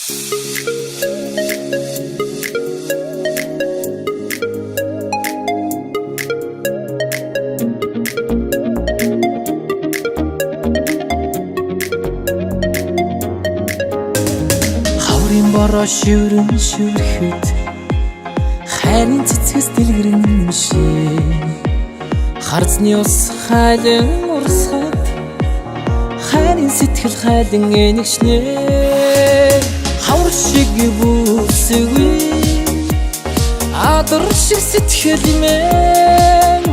Хаврын бороо шүрэн шүрхэд хайрын цэцгэс дэлгэрэн мишээ харцны ус хайлан урсгад хайрын сэтгэл хайлан энэгшнэ хавар шиг бүсгүй адар шиг сэтгэл мэн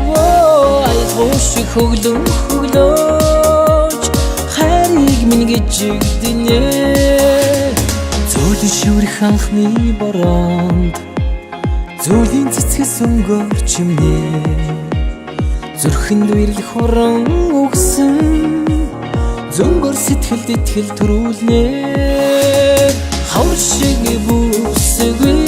айгуу шиг хөглөн хөглөөж хайрыг минь гэж игдэнэ Зөөлөн шүрэх анхны бороонд зөөлөн цэцгэс өнгөөр чимнэ зүрхэнд үерл хорон өгсөн зөнгөр сэтгэлд итгэл төрүүлнэ хавар шиг бүсгүй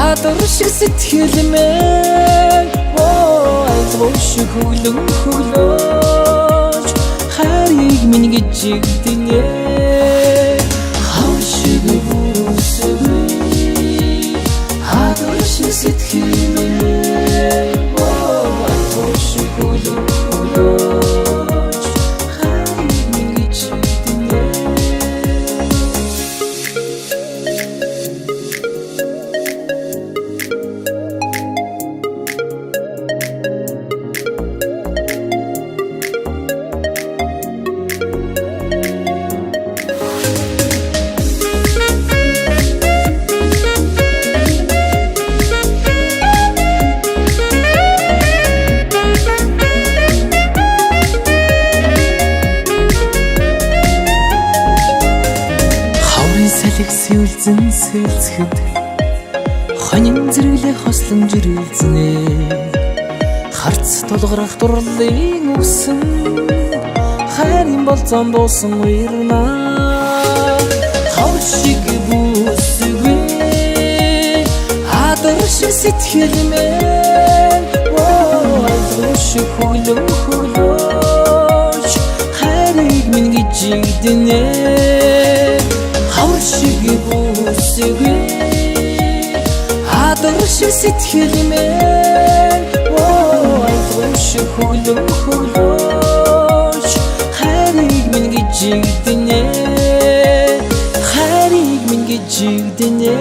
адар шиг сэтгэл мэн айгуу шиг хөглөн хөглөөж хайрыг минь гэж игдэнэ Сэлзэн сэлцэхэд хонин зэрэглээ хослон жирэлзнэ харц тулгарах дурлалын үсэн хайрын болцон дуусан уярна хавар шиг бүсгүй адар шиг сэтгэл мэн айгуу шиг хөглөн хөглөөж хайрыг минь гэж игдэнэ хавар шиг бүсгүй адар шиг сэтгэл мэн айгуу шиг хөглөн хөглөөж хайрыг минь гэж игдэнэ хайрыг минь гэж игдэнэ